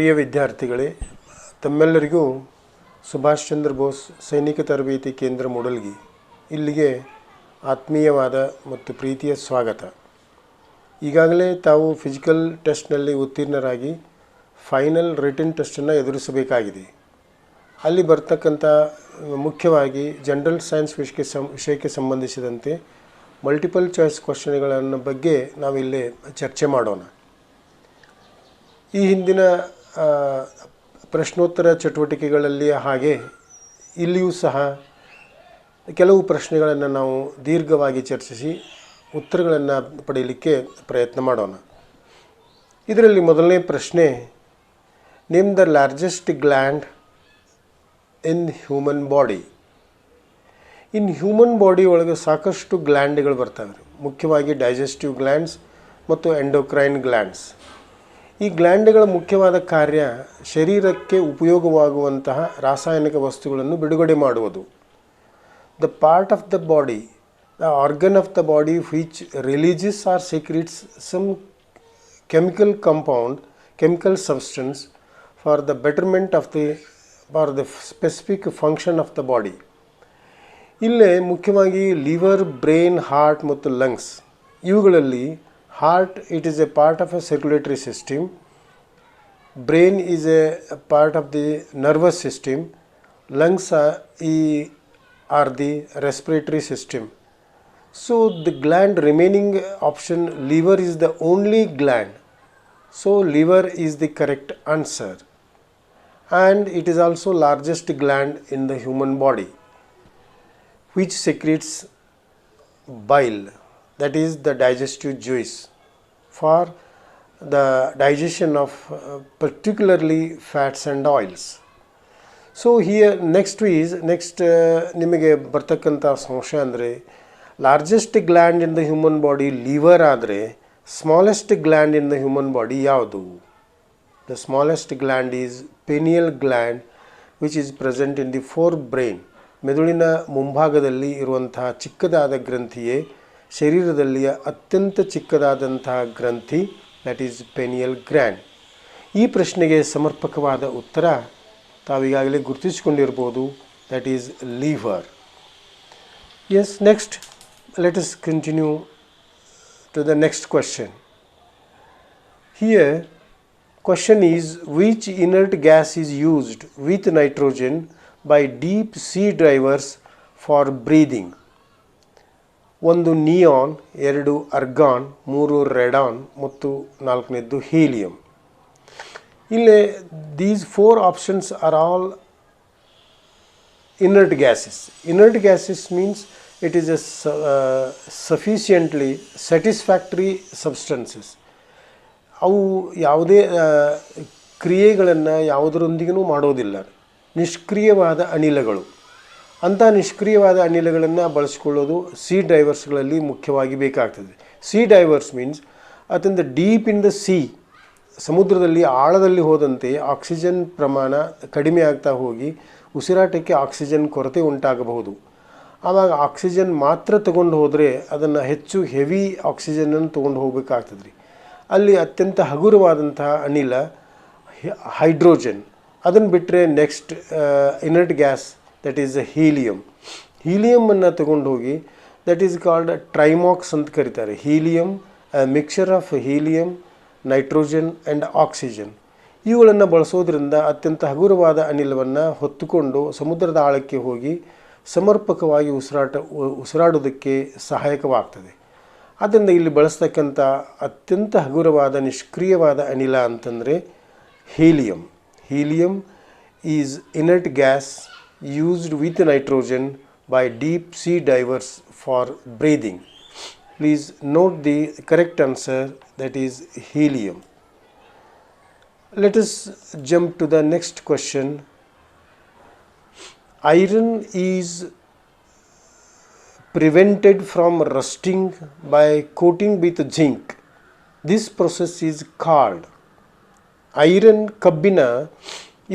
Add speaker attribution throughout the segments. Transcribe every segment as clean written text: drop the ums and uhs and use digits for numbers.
Speaker 1: ಪ್ರಿಯ ವಿದ್ಯಾರ್ಥಿಗಳೇ, ತಮ್ಮೆಲ್ಲರಿಗೂ ಸುಭಾಷ್ ಚಂದ್ರ ಬೋಸ್ ಸೈನಿಕ ತರಬೇತಿ ಕೇಂದ್ರ ಮೂಡಲ್ಗಿ ಇಲ್ಲಿಗೆ ಆತ್ಮೀಯವಾದ ಮತ್ತು ಪ್ರೀತಿಯ ಸ್ವಾಗತ. ಈಗಾಗಲೇ ತಾವು ಫಿಸಿಕಲ್ ಟೆಸ್ಟ್ನಲ್ಲಿ ಉತ್ತೀರ್ಣರಾಗಿ ಫೈನಲ್ ರಿಟನ್ ಟೆಸ್ಟನ್ನು ಎದುರಿಸಬೇಕಾಗಿದೆ. ಅಲ್ಲಿ ಬರ್ತಕ್ಕಂಥ ಮುಖ್ಯವಾಗಿ ಜನರಲ್ ಸೈನ್ಸ್ ವಿಷಯಕ್ಕೆ ಸಂಬಂಧಿಸಿದಂತೆ ಮಲ್ಟಿಪಲ್ ಚಾಯ್ಸ್ ಕ್ವಶನ್ಗಳನ್ನು ಬಗ್ಗೆ ನಾವಿಲ್ಲಿ ಚರ್ಚೆ ಮಾಡೋಣ. ಈ ಹಿಂದಿನ ಪ್ರಶ್ನೋತ್ತರ ಚಟುವಟಿಕೆಗಳಲ್ಲಿ ಹಾಗೆ ಇಲ್ಲಿಯೂ ಸಹ ಕೆಲವು ಪ್ರಶ್ನೆಗಳನ್ನು ನಾವು ದೀರ್ಘವಾಗಿ ಚರ್ಚಿಸಿ ಉತ್ತರಗಳನ್ನು ಪಡೆಯಲಿಕ್ಕೆ ಪ್ರಯತ್ನ ಮಾಡೋಣ. ಇದರಲ್ಲಿ ಮೊದಲನೇ ಪ್ರಶ್ನೆ, name the largest gland in human body. In human body ಒಳಗೆ ಸಾಕಷ್ಟು ಗ್ಲ್ಯಾಂಡ್ಗಳು ಬರ್ತವೆ, ಮುಖ್ಯವಾಗಿ ಡೈಜೆಸ್ಟಿವ್ ಗ್ಲ್ಯಾಂಡ್ಸ್ ಮತ್ತು ಎಂಡೋಕ್ರೈನ್ ಗ್ಲ್ಯಾಂಡ್ಸ್. ಈ ಗ್ಲ್ಯಾಂಡ್ಗಳ ಮುಖ್ಯವಾದ ಕಾರ್ಯ ಶರೀರಕ್ಕೆ ಉಪಯೋಗವಾಗುವಂತಹ ರಾಸಾಯನಿಕ ವಸ್ತುಗಳನ್ನು ಬಿಡುಗಡೆ ಮಾಡುವುದು. The part of the body, the organ of the body which releases or secrets some chemical compound, chemical substance for the betterment of the specific function of the body. ಇಲ್ಲೇ ಮುಖ್ಯವಾಗಿ ಲಿವರ್, ಬ್ರೈನ್, ಹಾರ್ಟ್ ಮತ್ತು lungs. ಇವುಗಳಲ್ಲಿ heart, it is a part of a circulatory system. Brain is a part of the nervous system. Lungs are the respiratory system. So the gland remaining option, liver, is the only gland. So liver is the correct answer. And it is also largest gland in the human body, which secretes bile, that is the digestive juice, for the digestion of particularly fats and oils. So here next ನಿಮಗೆ ಬರ್ತಕ್ಕಂಥ ಸಂಶಯ ಅಂದರೆ, largest gland in the human body liver ಆದರೆ smallest gland in the human body ಯಾವುದು? The smallest gland is pineal gland which is present in the fore brain. ಮೆದುಳಿನ ಮುಂಭಾಗದಲ್ಲಿ ಇರುವಂತಹ ಚಿಕ್ಕದಾದ ಗ್ರಂಥಿಯೇ ಶರೀರದಲ್ಲಿಯ ಅತ್ಯಂತ ಚಿಕ್ಕದಾದಂತಹ ಗ್ರಂಥಿ, ದಟ್ ಈಸ್ ಪೆನಿಯಲ್ ಗ್ಲ್ಯಾಂಡ್. ಈ ಪ್ರಶ್ನೆಗೆ ಸಮರ್ಪಕವಾದ ಉತ್ತರ ತಾವೀಗಾಗಲೇ ಗುರುತಿಸಿಕೊಂಡಿರ್ಬೋದು, that is liver. Yes, next let us continue to the next question. Here question is, which inert gas is used with nitrogen by deep sea divers for breathing? ಒಂದು neon, 2 argon, 3 Radeon ಮತ್ತು 4ನೇದ್ದು helium. ಇಲ್ಲೇ these 4 options are all inert gases. Inert gases means it is a sufficiently satisfactory substances. ಅವು ಯಾವುದೇ ಕ್ರಿಯೆಗಳನ್ನು ಯಾವುದರೊಂದಿಗೂ ಮಾಡೋದಿಲ್ಲ, ನಿಷ್ಕ್ರಿಯವಾದ ಅನಿಲಗಳು. ಅಂಥ ನಿಷ್ಕ್ರಿಯವಾದ ಅನಿಲಗಳನ್ನು ಬಳಸಿಕೊಳ್ಳೋದು C ಡೈವರ್ಸ್ಗಳಲ್ಲಿ ಮುಖ್ಯವಾಗಿ ಬೇಕಾಗ್ತದೆ. ಸಿ ಡೈವರ್ಸ್ ಮೀನ್ಸ್ ಅತ್ಯಂತ ಡೀಪ್ ಇನ್ ದ ಸಿ, ಸಮುದ್ರದಲ್ಲಿ ಆಳದಲ್ಲಿ ಹೋದಂತೆ ಆಕ್ಸಿಜನ್ ಪ್ರಮಾಣ ಕಡಿಮೆ ಆಗ್ತಾ ಹೋಗಿ ಉಸಿರಾಟಕ್ಕೆ ಆಕ್ಸಿಜನ್ ಕೊರತೆ ಉಂಟಾಗಬಹುದು. ಆವಾಗ ಆಕ್ಸಿಜನ್ ಮಾತ್ರ ತಗೊಂಡು ಹೋದರೆ ಅದನ್ನು ಹೆಚ್ಚು ಹೆವಿ ಆಕ್ಸಿಜನನ್ನು ತೊಗೊಂಡು ಹೋಗಬೇಕಾಗ್ತದೆ ರೀ. ಅಲ್ಲಿ ಅತ್ಯಂತ ಹಗುರವಾದಂತಹ ಅನಿಲ ಹೈಡ್ರೋಜನ್. ಅದನ್ನು ಬಿಟ್ಟರೆ next inert gas, that is helium. ಹೀಲಿಯಮನ್ನು ತಗೊಂಡು ಹೋಗಿ ದಟ್ ಈಸ್ ಕಾಲ್ಡ್ ಟ್ರೈಮಾಕ್ಸ್ ಅಂತ ಕರೀತಾರೆ. Helium, mixer of helium, nitrogen and oxygen. ಇವುಗಳನ್ನು ಬಳಸೋದ್ರಿಂದ ಅತ್ಯಂತ ಹಗುರವಾದ ಅನಿಲವನ್ನು ಹೊತ್ತುಕೊಂಡು ಸಮುದ್ರದ ಆಳಕ್ಕೆ ಹೋಗಿ ಸಮರ್ಪಕವಾಗಿ ಉಸಿರಾಡೋದಕ್ಕೆ ಸಹಾಯಕವಾಗ್ತದೆ. ಆದ್ದರಿಂದ ಇಲ್ಲಿ ಬಳಸ್ತಕ್ಕಂಥ ಅತ್ಯಂತ ಹಗುರವಾದ ನಿಷ್ಕ್ರಿಯವಾದ ಅನಿಲ ಅಂತಂದರೆ helium. Helium is inert gas used with nitrogen by deep sea divers for breathing. Please note the correct answer, that is helium. Let us jump to the next question. Iron is prevented from rusting by coating with zinc. This process is called. Iron, ಕಬ್ಬಿಣ,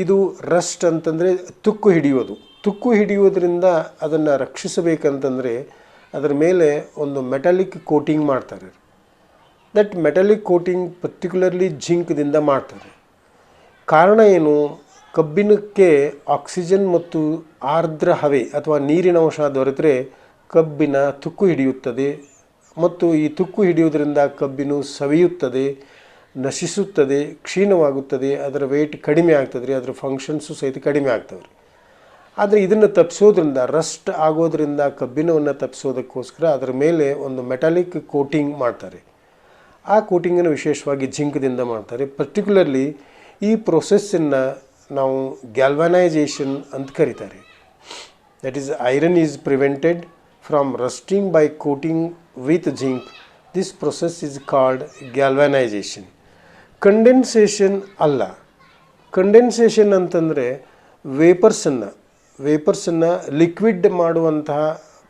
Speaker 1: ಇದು Rust ಅಂತಂದರೆ ತುಕ್ಕು ಹಿಡಿಯೋದು. ತುಕ್ಕು ಹಿಡಿಯೋದ್ರಿಂದ ಅದನ್ನು ರಕ್ಷಿಸಬೇಕಂತಂದರೆ ಅದರ ಮೇಲೆ ಒಂದು ಮೆಟಾಲಿಕ್ ಕೋಟಿಂಗ್ ಮಾಡ್ತಾರೆ. ದಟ್ ಮೆಟಾಲಿಕ್ ಕೋಟಿಂಗ್ ಪರ್ಟಿಕ್ಯುಲರ್ಲಿ ಜಿಂಕ್ದಿಂದ ಮಾಡ್ತಾರೆ. ಕಾರಣ ಏನು? ಕಬ್ಬಿಣಕ್ಕೆ ಆಕ್ಸಿಜನ್ ಮತ್ತು ಆರ್ದ್ರ ಹವೆ ಅಥವಾ ನೀರಿನ ಅಂಶ ದೊರೆತರೆ ಕಬ್ಬಿನ ತುಕ್ಕು ಹಿಡಿಯುತ್ತದೆ ಮತ್ತು ಈ ತುಕ್ಕು ಹಿಡಿಯುವುದರಿಂದ ಕಬ್ಬಿನ ಸವಿಯುತ್ತದೆ, ನಶಿಸುತ್ತದೆ, ಕ್ಷೀಣವಾಗುತ್ತದೆ, ಅದರ ವೆಯ್ಟ್ ಕಡಿಮೆ ಆಗ್ತದೆ ರೀ, ಅದರ ಫಂಕ್ಷನ್ಸು ಸಹಿತ ಕಡಿಮೆ ಆಗ್ತವೆ ರೀ. ಆದರೆ ಇದನ್ನು ತಪ್ಪಿಸೋದ್ರಿಂದ, ರಸ್ಟ್ ಆಗೋದ್ರಿಂದ ಕಬ್ಬಿಣವನ್ನು ತಪ್ಪಿಸೋದಕ್ಕೋಸ್ಕರ ಅದರ ಮೇಲೆ ಒಂದು ಮೆಟಾಲಿಕ್ ಕೋಟಿಂಗ್ ಮಾಡ್ತಾರೆ. ಆ ಕೋಟಿಂಗನ್ನು ವಿಶೇಷವಾಗಿ ಜಿಂಕ್ದಿಂದ ಮಾಡ್ತಾರೆ. ಪರ್ಟಿಕ್ಯುಲರ್ಲಿ ಈ ಪ್ರೊಸೆಸ್ಸನ್ನು ನಾವು ಗ್ಯಾಲ್ವನೈಜೇಷನ್ ಅಂತ ಕರೀತಾರೆ. That is iron is prevented from rusting by coating with zinc. This process is called galvanization. Condensation ಅಲ್ಲ. ಕಂಡೆನ್ಸೇಷನ್ ಅಂತಂದರೆ ವೇಪರ್ಸನ್ನು ಲಿಕ್ವಿಡ್ ಮಾಡುವಂತಹ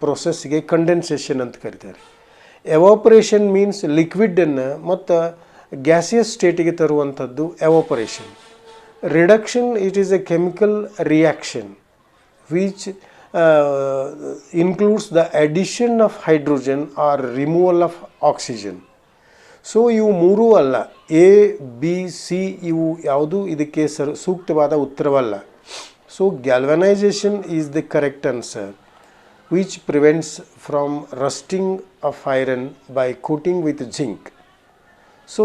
Speaker 1: ಪ್ರೊಸೆಸ್ಗೆ ಕಂಡೆನ್ಸೇಷನ್ ಅಂತ ಕರೀತಾರೆ. ಎವಾಪರೇಷನ್ ಮೀನ್ಸ್ ಲಿಕ್ವಿಡನ್ನು ಮತ್ತು ಗ್ಯಾಸಿಯಸ್ ಸ್ಟೇಟಿಗೆ ತರುವಂಥದ್ದು evaporation. Reduction it is a chemical reaction which includes the addition of hydrogen or removal of oxygen. So ಇವು ಮೂರೂ ಅಲ್ಲ, ಎ ಬಿ ಸಿ ಇವು ಯಾವುದೂ ಇದಕ್ಕೆ ಸೂಕ್ತವಾದ ಉತ್ತರವಲ್ಲ. So galvanization is the correct answer which prevents from rusting of iron by coating with zinc. So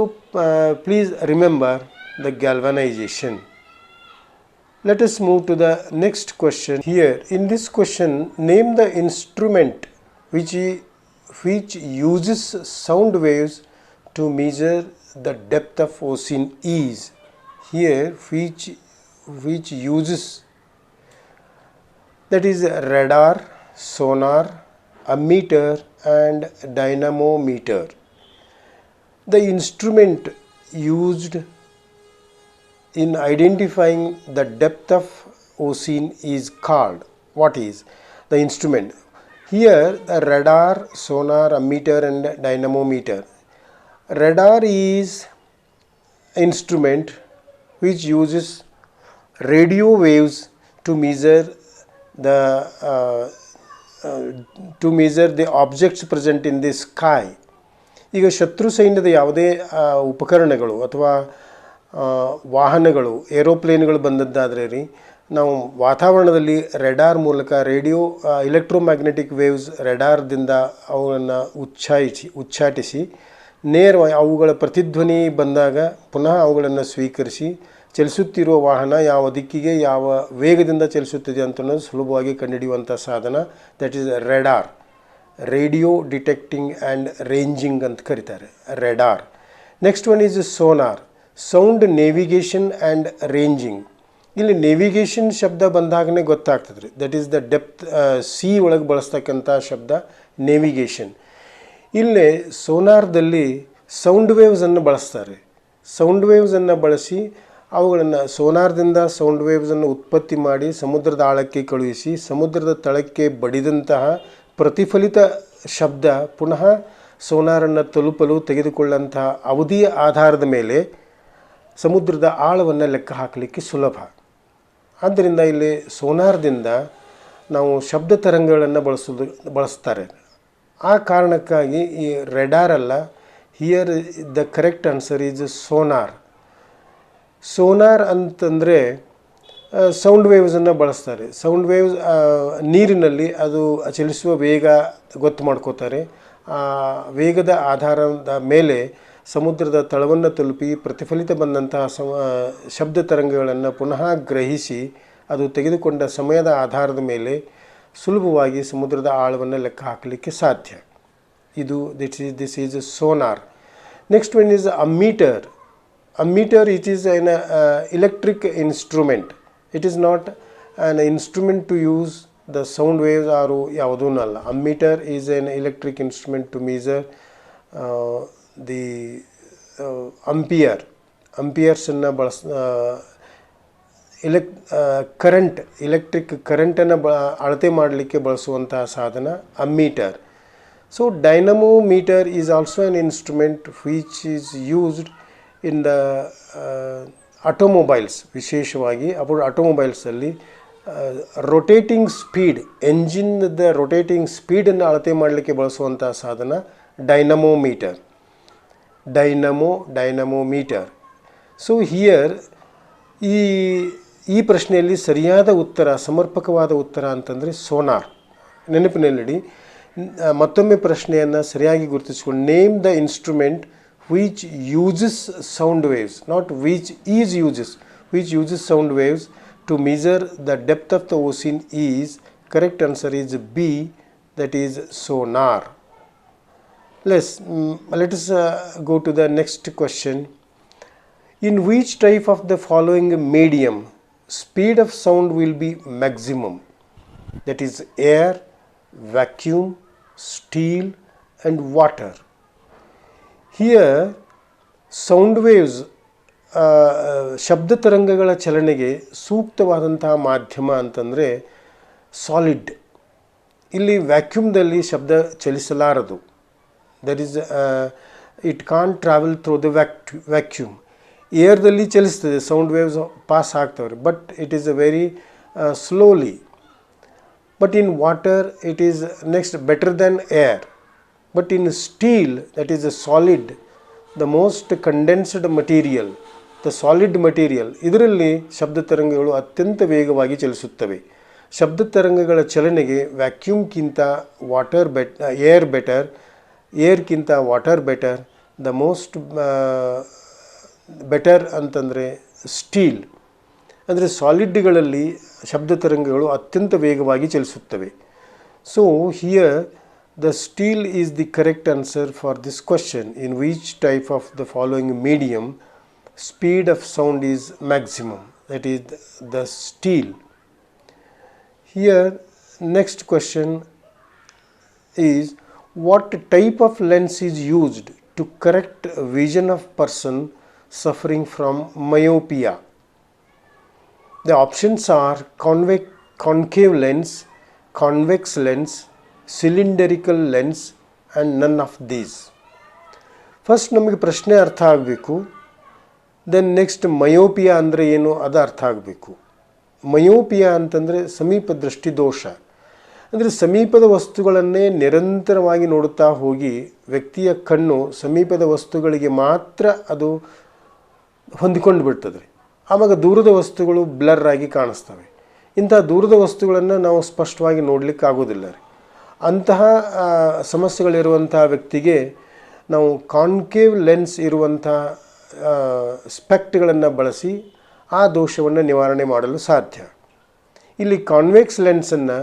Speaker 1: please remember the galvanization. Let us move to the next question. Here in this question, name the instrument which uses sound waves to measure the depth of ocean is. Here which uses, that is radar, sonar, ammeter and dynamometer. The instrument used in identifying the depth of ocean is called, what is the instrument? Here the radar, sonar, ammeter and dynamometer. Radar is instrument which uses radio waves to measure the objects present in the sky. ಈಗ ಶತ್ರು ಸೈನ್ಯದ ಯಾವುದೇ ಉಪಕರಣಗಳು ಅಥವಾ ವಾಹನಗಳು, ಏರೋಪ್ಲೇನ್ಗಳು ಬಂದದ್ದಾದರೆ ರೀ, ನಾವು ವಾತಾವರಣದಲ್ಲಿ ರೆಡಾರ್ ಮೂಲಕ ಎಲೆಕ್ಟ್ರೋಮ್ಯಾಗ್ನೆಟಿಕ್ ವೇವ್ಸ್ ರೆಡಾರ್ದಿಂದ ಅವುಗಳನ್ನು ಉಚ್ಚಾಟಿಸಿ ನೇರವಾಗಿ ಅವುಗಳ ಪ್ರತಿಧ್ವನಿ ಬಂದಾಗ ಪುನಃ ಅವುಗಳನ್ನು ಸ್ವೀಕರಿಸಿ ಚಲಿಸುತ್ತಿರುವ ವಾಹನ ಯಾವ ದಿಕ್ಕಿಗೆ ಯಾವ ವೇಗದಿಂದ ಚಲಿಸುತ್ತಿದೆ ಅಂತ ಸುಲಭವಾಗಿ ಕಂಡುಹಿಡಿಯುವಂಥ ಸಾಧನ, that is radar. Radio detecting and ranging ಅಂತ ಕರೀತಾರೆ radar. Next one is sonar, sound navigation and ranging. ಇಲ್ಲಿ ನೇವಿಗೇಷನ್ ಶಬ್ದ ಬಂದಾಗಲೇ ಗೊತ್ತಾಗ್ತದೆ ರೀ, that is the depth, C ಒಳಗೆ ಬಳಸ್ತಕ್ಕಂಥ ಶಬ್ದ ನೇವಿಗೇಷನ್. ಇಲ್ಲೇ ಸೋನಾರ್ದಲ್ಲಿ ಸೌಂಡ್ ವೇವ್ಸನ್ನು ಬಳಸ್ತಾರೆ. ಸೌಂಡ್ ವೇವ್ಸನ್ನು ಬಳಸಿ ಅವುಗಳನ್ನು ಸೋನಾರ್ದಿಂದ ಸೌಂಡ್ ವೇವ್ಸನ್ನು ಉತ್ಪತ್ತಿ ಮಾಡಿ ಸಮುದ್ರದ ಆಳಕ್ಕೆ ಕಳುಹಿಸಿ ಸಮುದ್ರದ ತಳಕ್ಕೆ ಬಡಿದಂತಹ ಪ್ರತಿಫಲಿತ ಶಬ್ದ ಪುನಃ ಸೋನಾರನ್ನು ತಲುಪಲು ತೆಗೆದುಕೊಳ್ಳಂತಹ ಅವಧಿಯ ಆಧಾರದ ಮೇಲೆ ಸಮುದ್ರದ ಆಳವನ್ನು ಲೆಕ್ಕ ಹಾಕಲಿಕ್ಕೆ ಸುಲಭ. ಆದ್ದರಿಂದ ಇಲ್ಲಿ ಸೋನಾರ್ದಿಂದ ನಾವು ಶಬ್ದ ತರಂಗಗಳನ್ನು ಬಳಸ್ತಾರೆ. ಆ ಕಾರಣಕ್ಕಾಗಿ ಈ ರೆಡಾರ್ ಅಲ್ಲ, here the correct answer is sonar. Sonar ಅಂತಂದರೆ ಸೌಂಡ್ ವೇವ್ಸನ್ನು ಬಳಸ್ತಾರೆ. ಸೌಂಡ್ ವೇವ್ಸ್ ನೀರಿನಲ್ಲಿ ಅದು ಚಲಿಸುವ ವೇಗ ಗೊತ್ತು ಮಾಡ್ಕೋತಾರೆ. ಆ ವೇಗದ ಆಧಾರದ ಮೇಲೆ ಸಮುದ್ರದ ತಳವನ್ನು ತಲುಪಿ ಪ್ರತಿಫಲಿತ ಬಂದಂತಹ ಶಬ್ದ ತರಂಗಗಳನ್ನು ಪುನಃ ಗ್ರಹಿಸಿ ಅದು ತೆಗೆದುಕೊಂಡ ಸಮಯದ ಆಧಾರದ ಮೇಲೆ ಸುಲಭವಾಗಿ ಸಮುದ್ರದ ಆಳವನ್ನು ಲೆಕ್ಕ ಹಾಕಲಿಕ್ಕೆ ಸಾಧ್ಯ. ಇದು this is sonar. Next one is ammeter. Ammeter, it is an electric instrument. It is not an instrument to use the sound waves or ಯಾವುದೂ ಅಲ್ಲ. Ammeter is an electric instrument to measure the amperesನ್ನು electric ಕರೆಂಟನ್ನು ಅಳತೆ ಮಾಡಲಿಕ್ಕೆ ಬಳಸುವಂತಹ ಸಾಧನ ammeter. So dynamometer is also an instrument which is used in the automobiles. ವಿಶೇಷವಾಗಿ ಆಟೋಮೊಬೈಲ್ಸಲ್ಲಿ ರೊಟೇಟಿಂಗ್ ಸ್ಪೀಡ್, ಎಂಜಿನ್ದ ರೊಟೇಟಿಂಗ್ ಸ್ಪೀಡನ್ನು ಅಳತೆ ಮಾಡಲಿಕ್ಕೆ ಬಳಸುವಂಥ ಸಾಧನ ಡೈನಮೋಮೀಟರ್. ಡೈನಮೋಮೀಟರ್. ಸೊ ಹಿಯರ್, ಈ ಈ ಪ್ರಶ್ನೆಯಲ್ಲಿ ಸರಿಯಾದ ಉತ್ತರ, ಸಮರ್ಪಕವಾದ ಉತ್ತರ ಅಂತಂದರೆ ಸೋನಾರ್. ನೆನಪಿನಲ್ಲಿಡಿ. ಮತ್ತೊಮ್ಮೆ ಪ್ರಶ್ನೆಯನ್ನು ಸರಿಯಾಗಿ ಗುರುತಿಸಿಕೊಂಡು, name the instrument which uses sound waves, not which uses sound waves to measure the depth of the ocean is. Correct answer is B, that is sonar. Let us go to the next question. In which type of the following medium speed of sound will be maximum? That is air, vacuum, steel and water. Here sound waves, ಶಬ್ದ ತರಂಗಗಳ ಚಲನೆಗೆ ಸೂಕ್ತವಾದಂತಹ ಮಾಧ್ಯಮ ಅಂತಂದರೆ solid. ಇಲ್ಲಿ ವ್ಯಾಕ್ಯೂಮ್ದಲ್ಲಿ ಶಬ್ದ ಚಲಿಸಲಾರದು. That is it can't travel through the vacuum. ಏರ್ದಲ್ಲಿ ಚಲಿಸ್ತದೆ, ಸೌಂಡ್ ವೇವ್ಸ್ ಪಾಸ್ ಆಗ್ತವ್ರೆ, but it is a very slowly. But in water it is next better than air. But in steel, that is a solid, the most condensed material, the solid material, ಇದರಲ್ಲಿ ಶಬ್ದ ತರಂಗಗಳು ಅತ್ಯಂತ ವೇಗವಾಗಿ ಚಲಿಸುತ್ತವೆ. ಶಬ್ದ ತರಂಗಗಳ ಚಲನೆಗೆ ವ್ಯಾಕ್ಯೂಮ್ಗಿಂತ ಏರ್ ಬೆಟರ್, ಏರ್ಗಿಂತ water better, the most better ಅಂತಂದರೆ ಸ್ಟೀಲ್. ಅಂದರೆ ಸಾಲಿಡ್ಗಳಲ್ಲಿ ಶಬ್ದ ತರಂಗಗಳು ಅತ್ಯಂತ ವೇಗವಾಗಿ ಚಲಿಸುತ್ತವೆ. So here the steel is the correct answer for this question. In which type of the following medium speed of sound is maximum? That is the steel. Here next question is, what type of lens is used to correct vision of person suffering from myopia? The options are concave lens, convex lens, cylindrical lens and none of these. First ನಮಗೆ ಪ್ರಶ್ನೆ ಅರ್ಥ ಆಗಬೇಕು, then next myopia ಅಂದರೆ ಏನು ಅದು ಅರ್ಥ ಆಗಬೇಕು. Myopia ಅಂತಂದರೆ ಸಮೀಪ ದೃಷ್ಟಿ ದೋಷ. ಅಂದರೆ ಸಮೀಪದ ವಸ್ತುಗಳನ್ನೇ ನಿರಂತರವಾಗಿ ನೋಡುತ್ತಾ ಹೋಗಿ ವ್ಯಕ್ತಿಯ ಕಣ್ಣು ಸಮೀಪದ ವಸ್ತುಗಳಿಗೆ ಮಾತ್ರ ಅದು ಹೊಂದಿಕೊಂಡು ಬಿಡ್ತದೆ. ಆವಾಗ ದೂರದ ವಸ್ತುಗಳು ಬ್ಲರ್ ಆಗಿ ಕಾಣಿಸ್ತವೆ. ಇಂಥ ದೂರದ ವಸ್ತುಗಳನ್ನು ನಾವು ಸ್ಪಷ್ಟವಾಗಿ ನೋಡಲಿಕ್ಕೆ ಆಗೋದಿಲ್ಲ ರೀ. ಅಂತಹ ಸಮಸ್ಯೆಗಳಿರುವಂಥ ವ್ಯಕ್ತಿಗೆ ನಾವು ಕಾನ್ಕೇವ್ ಲೆನ್ಸ್ ಇರುವಂಥ ಸ್ಪೆಕ್ಟ್ಗಳನ್ನು ಬಳಸಿ ಆ ದೋಷವನ್ನು ನಿವಾರಣೆ ಮಾಡಲು ಸಾಧ್ಯ. ಇಲ್ಲಿ ಕಾನ್ವೆಕ್ಸ್ ಲೆನ್ಸನ್ನು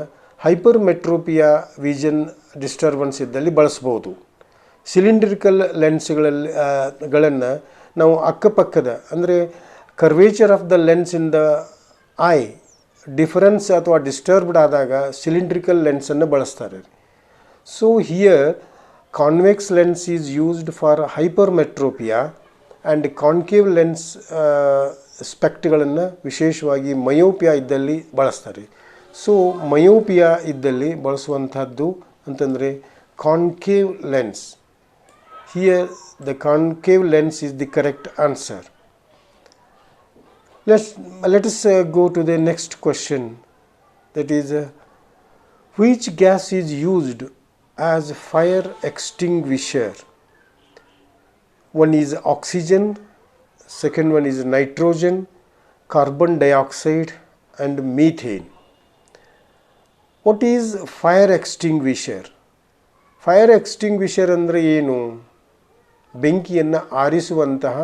Speaker 1: ಹೈಪರ್ಮೆಟ್ರೋಪಿಯಾ ವಿಷನ್ ಡಿಸ್ಟರ್ಬೆನ್ಸ್ ಇದ್ದಲ್ಲಿ ಬಳಸ್ಬೋದು. ಸಿಲಿಂಡ್ರಿಕಲ್ ಲೆನ್ಸ್ಗಳನ್ನು ನಾವು ಅಕ್ಕಪಕ್ಕದ, ಅಂದರೆ curvature of the lens in the eye difference ಅಥವಾ ಡಿಸ್ಟರ್ಬ್ಡ್ ಆದಾಗ ಸಿಲಿಂಡ್ರಿಕಲ್ ಲೆನ್ಸನ್ನು ಬಳಸ್ತಾರೆ. So here convex lens is used for hypermetropia and concave lens ಸ್ಪೆಕ್ಟ್ಗಳನ್ನು ವಿಶೇಷವಾಗಿ ಮಯೋಪಿಯಾ ಇದ್ದಲ್ಲಿ ಬಳಸ್ತಾರೆ. ಸೊ ಮಯೋಪಿಯಾ ಇದ್ದಲ್ಲಿ ಬಳಸುವಂಥದ್ದು ಅಂತಂದರೆ concave lens. Here the concave lens is the correct answer. let us go to the next question, that is which gas is used as fire extinguisher? One is oxygen, second one is nitrogen, carbon dioxide and methane. What is fire extinguisher? Fire extinguisher ಅಂದರೆ ಏನು? ಬೆಂಕಿಯನ್ನು ಆರಿಸುವಂತಹ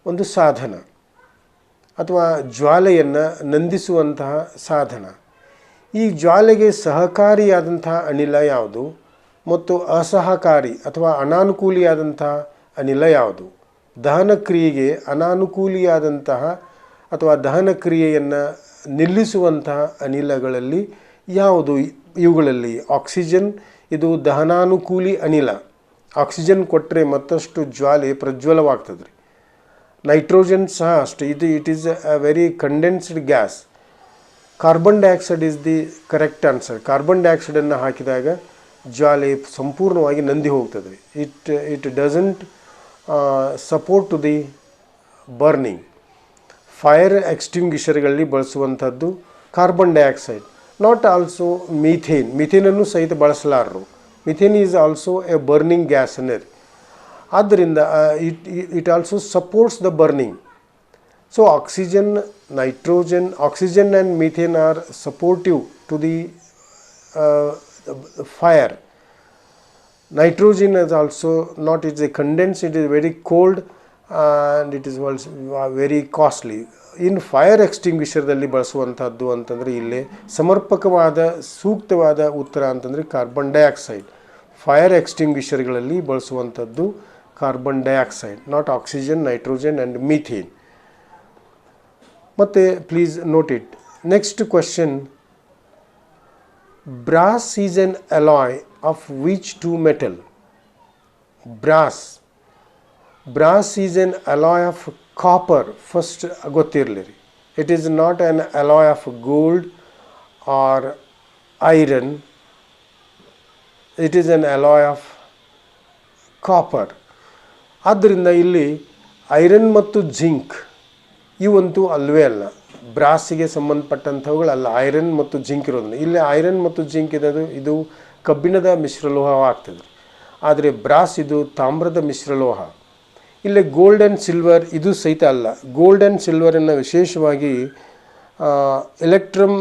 Speaker 1: ಒಂದು ಸಾಧನ ಅಥವಾ ಜ್ವಾಲೆಯನ್ನು ನಂದಿಸುವಂತಹ ಸಾಧನ. ಈ ಜ್ವಾಲೆಗೆ ಸಹಕಾರಿಯಾದಂತಹ ಅನಿಲ ಯಾವುದು ಮತ್ತು ಅಸಹಕಾರಿ ಅಥವಾ ಅನಾನುಕೂಲಿಯಾದಂತಹ ಅನಿಲ ಯಾವುದು? ದಹನ ಕ್ರಿಯೆಗೆ ಅನಾನುಕೂಲಿಯಾದಂತಹ ಅಥವಾ ದಹನ ಕ್ರಿಯೆಯನ್ನು ನಿಲ್ಲಿಸುವಂತಹ ಅನಿಲಗಳಲ್ಲಿ ಯಾವುದು? ಇವುಗಳಲ್ಲಿ ಆಕ್ಸಿಜನ್, ಇದು ದಹನಾನುಕೂಲಿ ಅನಿಲ. ಆಕ್ಸಿಜನ್ ಕೊಟ್ಟರೆ ಮತ್ತಷ್ಟು ಜ್ವಾಲೆ ಪ್ರಜ್ವಲವಾಗ್ತದೆ ರೀ. ನೈಟ್ರೋಜನ್ ಸಹ ಅಷ್ಟೇ, it is a very condensed gas. Carbon dioxide is the correct answer. Carbon ಡೈಆಕ್ಸೈಡನ್ನು ಹಾಕಿದಾಗ ಜ್ವಾಲೆ ಸಂಪೂರ್ಣವಾಗಿ ನಂದಿ ಹೋಗ್ತದೆ. It doesn't support to the burning. Fire ಎಕ್ಸ್ಟಿಂಗ್ವಿಷರ್ಗಳಲ್ಲಿ ಬಳಸುವಂಥದ್ದು carbon dioxide, not also methane. ಮೀಥೇನನ್ನು ಸಹಿತ ಬಳಸಲಾರರು. Methane is also a burning gas ಅನ್ನೋದು. ಆದ್ದರಿಂದ it also supports the burning. So oxygen and methane are supportive to the fire. Nitrogen is also not, it is a condensed, it is very cold and it is also very costly. In fire ಎಕ್ಸ್ಟಿಂಗ್ವಿಷರ್ದಲ್ಲಿ ಬಳಸುವಂಥದ್ದು ಅಂತಂದರೆ ಇಲ್ಲಿ ಸಮರ್ಪಕವಾದ ಸೂಕ್ತವಾದ ಉತ್ತರ ಅಂತಂದರೆ carbon dioxide. Fire ಎಕ್ಸ್ಟಿಂಗ್ವಿಷರ್ಗಳಲ್ಲಿ ಬಳಸುವಂಥದ್ದು carbon dioxide, not oxygen, nitrogen and methane. ಮತ್ತು please note it. Next question, brass is an alloy of which two metal? Brass is an alloy of copper. First ಗೊತ್ತಿರಲಿ ರೀ, it is not an alloy of gold or iron, it is an alloy of copper. ಆದ್ದರಿಂದ ಇಲ್ಲಿ iron ಮತ್ತು zinc ಇವಂತೂ ಅಲ್ಲವೇ ಅಲ್ಲ, ಬ್ರಾಸಿಗೆ ಸಂಬಂಧಪಟ್ಟಂಥವುಗಳಲ್ಲ. Iron ಮತ್ತು zinc ಇರೋದಿಲ್ಲ. ಇಲ್ಲಿ ಐರನ್ ಮತ್ತು ಜಿಂಕ್ ಇದು ಕಬ್ಬಿಣದ ಮಿಶ್ರಲೋಹವಾಗ್ತದೆ, ಆದರೆ ಬ್ರಾಸ್ ಇದು ತಾಮ್ರದ ಮಿಶ್ರಲೋಹ. ಇಲ್ಲಿ ಗೋಲ್ಡ್ ಆ್ಯಂಡ್ ಸಿಲ್ವರ್ ಇದು ಸಹಿತ ಅಲ್ಲ. ಗೋಲ್ಡ್ ಆ್ಯಂಡ್ ಸಿಲ್ವರನ್ನು ವಿಶೇಷವಾಗಿ ಎಲೆಕ್ಟ್ರಮ್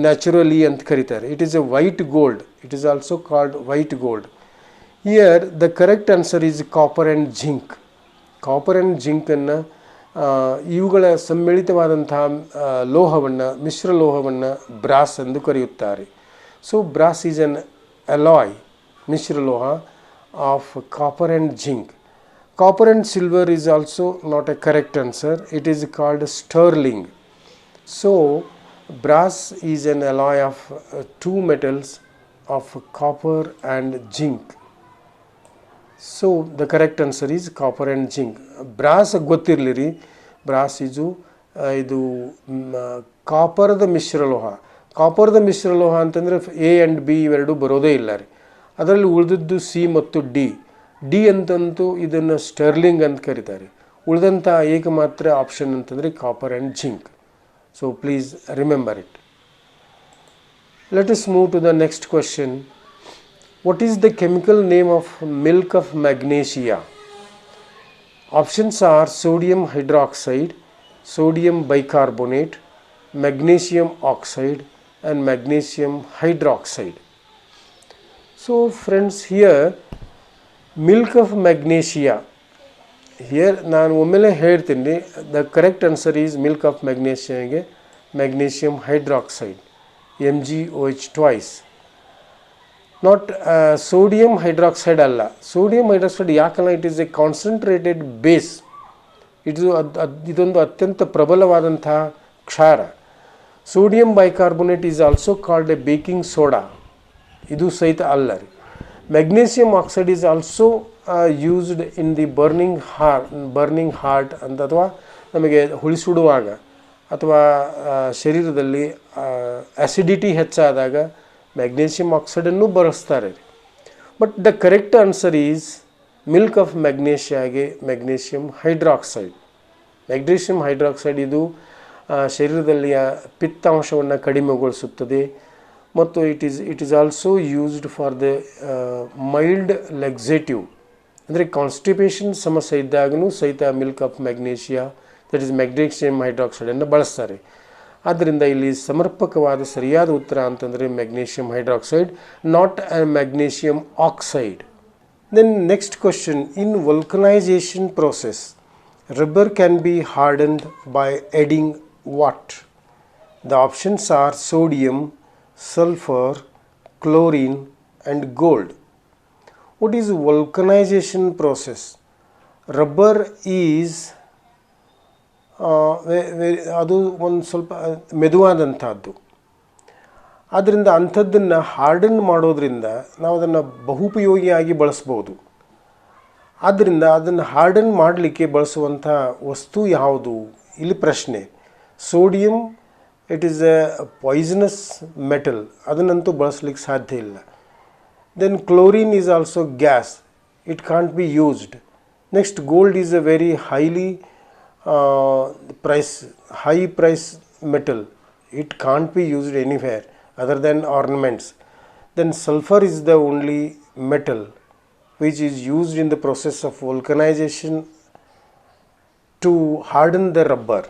Speaker 1: ನ್ಯಾಚುರಲಿ ಅಂತ ಕರೀತಾರೆ. It is a white gold, it is also called white gold. Here the correct answer is copper and zinc. Copper and ಜಿಂಕನ್ನು ಇವುಗಳ ಸಮ್ಮಿಳಿತವಾದಂತಹ ಲೋಹವನ್ನು, ಮಿಶ್ರಲೋಹವನ್ನು ಬ್ರಾಸ್ ಎಂದು ಕರೆಯುತ್ತಾರೆ. So brass is an alloy, ಮಿಶ್ರಲೋಹ of copper and zinc. Copper and silver is also not a correct answer. It is called sterling. So brass is an alloy of two metals of copper and zinc. So the correct answer is copper and zinc. Brass ಗೊತ್ತಿರಲಿ ರೀ, brass ಇದು ಕಾಪರ್ದ ಮಿಶ್ರಲೋಹ. ಕಾಪರ್ದ ಮಿಶ್ರಲೋಹ ಅಂತಂದರೆ A and B ಇವೆರಡು ಬರೋದೇ ಇಲ್ಲ ರೀ. ಅದರಲ್ಲಿ ಉಳಿದದ್ದು ಸಿ ಮತ್ತು ಡಿ ಅಂತಂತೂ ಇದನ್ನು ಸ್ಟರ್ಲಿಂಗ್ ಅಂತ ಕರೀತಾರೆ. ಉಳಿದಂಥ ಏಕಮಾತ್ರ ಆಪ್ಷನ್ ಅಂತಂದರೆ copper and zinc. So please remember it. Let us move to the next question. What is the chemical name of milk of magnesia? Options are sodium hydroxide, sodium bicarbonate, magnesium oxide and magnesium hydroxide. So friends, here milk of magnesia, here ನಾನು ಒಮ್ಮೆಲೆ ಹೇಳ್ತೀನಿ, the correct answer is milk of ಮ್ಯಾಗ್ನೇಷಿಯಾಗೆ magnesium hydroxide, MgOH twice. Not sodium hydroxide ಅಲ್ಲ. Sodium hydroxide ಯಾಕಲ್ಲ, it is a concentrated base. ಇದೊಂದು ಅತ್ಯಂತ ಪ್ರಬಲವಾದಂತಹ ಕ್ಷಾರ. Sodium bicarbonate is also called A baking soda, ಇದು ಸಹಿತ ಅಲ್ಲ ರೀ. Magnesium oxide is also used in the burning heart ಅಂತ, ಅಥವಾ ನಮಗೆ ಹುಳಿಸುಡುವಾಗ ಅಥವಾ ಶರೀರದಲ್ಲಿ ಆ್ಯಸಿಡಿಟಿ ಹೆಚ್ಚಾದಾಗ ಮ್ಯಾಗ್ನೇಷಿಯಂ ಆಕ್ಸೈಡನ್ನು ಬಳಸ್ತಾರೆ. But the correct answer is milk of ಮ್ಯಾಗ್ನೇಷಿಯಾಗೆ ಮ್ಯಾಗ್ನೇಷಿಯಂ ಹೈಡ್ರಾಕ್ಸೈಡ್. ಮ್ಯಾಗ್ನೇಷಿಯಂ ಹೈಡ್ರಾಕ್ಸೈಡ್ ಇದು ಶರೀರದಲ್ಲಿಯ ಪಿತ್ತಾಂಶವನ್ನು ಕಡಿಮೆಗೊಳಿಸುತ್ತದೆ ಮತ್ತು it is also used for the mild laxative, ಅಂದರೆ ಕಾನ್ಸ್ಟಿಪೇಷನ್ ಸಮಸ್ಯೆ ಇದ್ದಾಗೂ ಸಹಿತ milk of magnesia, that is magnesium ಹೈಡ್ರಾಕ್ಸೈಡನ್ನು ಬಳಸ್ತಾರೆ. ಆದ್ದರಿಂದ ಇಲ್ಲಿ ಸಮರ್ಪಕವಾದ ಸರಿಯಾದ ಉತ್ತರ ಅಂತಂದರೆ magnesium hydroxide, not a magnesium oxide. Then next question, in vulcanization process rubber can be hardened by adding what? The options are sodium, sulfur, chlorine and gold. What is vulcanization process? Rubber is ಅದು ಒಂದು ಸ್ವಲ್ಪ ಮೆದುವಾದಂಥದ್ದು. ಆದ್ದರಿಂದ ಅಂಥದ್ದನ್ನು ಹಾರ್ಡನ್ ಮಾಡೋದ್ರಿಂದ ನಾವು ಅದನ್ನು ಬಹುಪಯೋಗಿಯಾಗಿ ಬಳಸ್ಬೋದು. ಆದ್ದರಿಂದ ಅದನ್ನು ಹಾರ್ಡನ್ ಮಾಡಲಿಕ್ಕೆ ಬಳಸುವಂಥ ವಸ್ತು ಯಾವುದು ಇಲ್ಲಿ ಪ್ರಶ್ನೆ. Sodium, it is a poisonous metal, ಅದನ್ನಂತೂ ಬಳಸಲಿಕ್ಕೆ ಸಾಧ್ಯ ಇಲ್ಲ. Then chlorine is also gas, it can't be used. Next gold is a very high price metal, it can't be used anywhere other than ornaments. Then sulfur is the only metal which is used in the process of vulcanization to harden the rubber.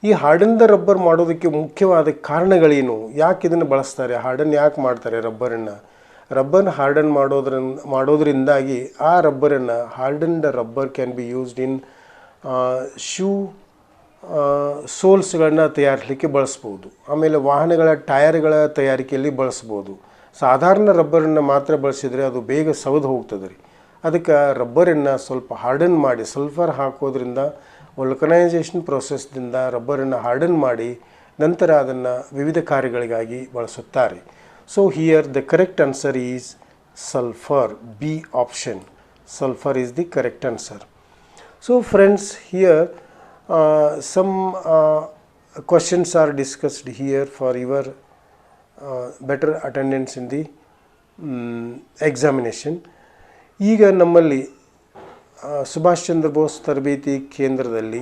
Speaker 1: ಈ harden the rubber ಮಾಡೋದಕ್ಕೆ ಮುಖ್ಯವಾದ ಕಾರಣಗಳೇನು, ಯಾಕೆ ಇದನ್ನು ಬಳಸ್ತಾರೆ, ಹಾರ್ಡನ್ ಯಾಕೆ ಮಾಡ್ತಾರೆ ರಬ್ಬರನ್ನು? ಹಾರ್ಡನ್ ಮಾಡೋದ್ರಿಂದಾಗಿ ಆ ರಬ್ಬರನ್ನು harden the rubber can be used in shoe ಸೋಲ್ಸ್ಗಳನ್ನ ತಯಾರಿಸಲಿಕ್ಕೆ ಬಳಸ್ಬೋದು. ಆಮೇಲೆ ವಾಹನಗಳ ಟಯರ್ಗಳ ತಯಾರಿಕೆಯಲ್ಲಿ ಬಳಸ್ಬೋದು. ಸಾಧಾರಣ ರಬ್ಬರನ್ನು ಮಾತ್ರ ಬಳಸಿದರೆ ಅದು ಬೇಗ ಸವೆದು ಹೋಗ್ತದೆ ರೀ. ಅದಕ್ಕೆ ರಬ್ಬರನ್ನು ಸ್ವಲ್ಪ ಹಾರ್ಡನ್ ಮಾಡಿ, ಸಲ್ಫರ್ ಹಾಕೋದ್ರಿಂದ ವಲ್ಕನೈಸೇಷನ್ ಪ್ರೋಸೆಸ್ದಿಂದ ರಬ್ಬರನ್ನು ಹಾರ್ಡನ್ ಮಾಡಿ ನಂತರ ಅದನ್ನು ವಿವಿಧ ಕಾರ್ಯಗಳಿಗಾಗಿ ಬಳಸುತ್ತಾರೆ. So here the correct answer is sulphur. B option, sulphur is the correct answer. So friends, here some questions are discussed here for your better attendance in the examination. ಈಗ ನಮ್ಮಲ್ಲಿ ಸುಭಾಷ್ ಚಂದ್ರ ಬೋಸ್ ತರಬೇತಿ ಕೇಂದ್ರದಲ್ಲಿ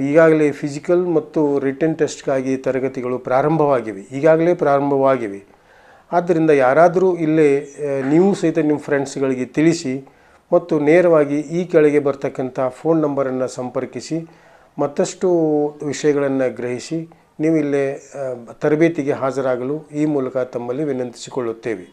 Speaker 1: ಈಗಾಗಲೇ ಫಿಸಿಕಲ್ ಮತ್ತು ರಿಟನ್ ಟೆಸ್ಟ್ಗಾಗಿ ತರಗತಿಗಳು ಪ್ರಾರಂಭವಾಗಿವೆ. ಆದ್ದರಿಂದ ಯಾರಾದರೂ ಇಲ್ಲೇ ನೀವು ಸಹಿತ ನಿಮ್ಮ ಫ್ರೆಂಡ್ಸ್ಗಳಿಗೆ ತಿಳಿಸಿ ಮತ್ತು ನೇರವಾಗಿ ಈ ಕೆಳಗೆ ಬರ್ತಕ್ಕಂಥ ಫೋನ್ ನಂಬರನ್ನು ಸಂಪರ್ಕಿಸಿ ಮತ್ತಷ್ಟು ವಿಷಯಗಳನ್ನು ಗ್ರಹಿಸಿ ನೀವು ಇಲ್ಲೇ ತರಬೇತಿಗೆ ಹಾಜರಾಗಲು ಈ ಮೂಲಕ ತಮ್ಮಲ್ಲಿ ವಿನಂತಿಸಿಕೊಳ್ಳುತ್ತೇವೆ.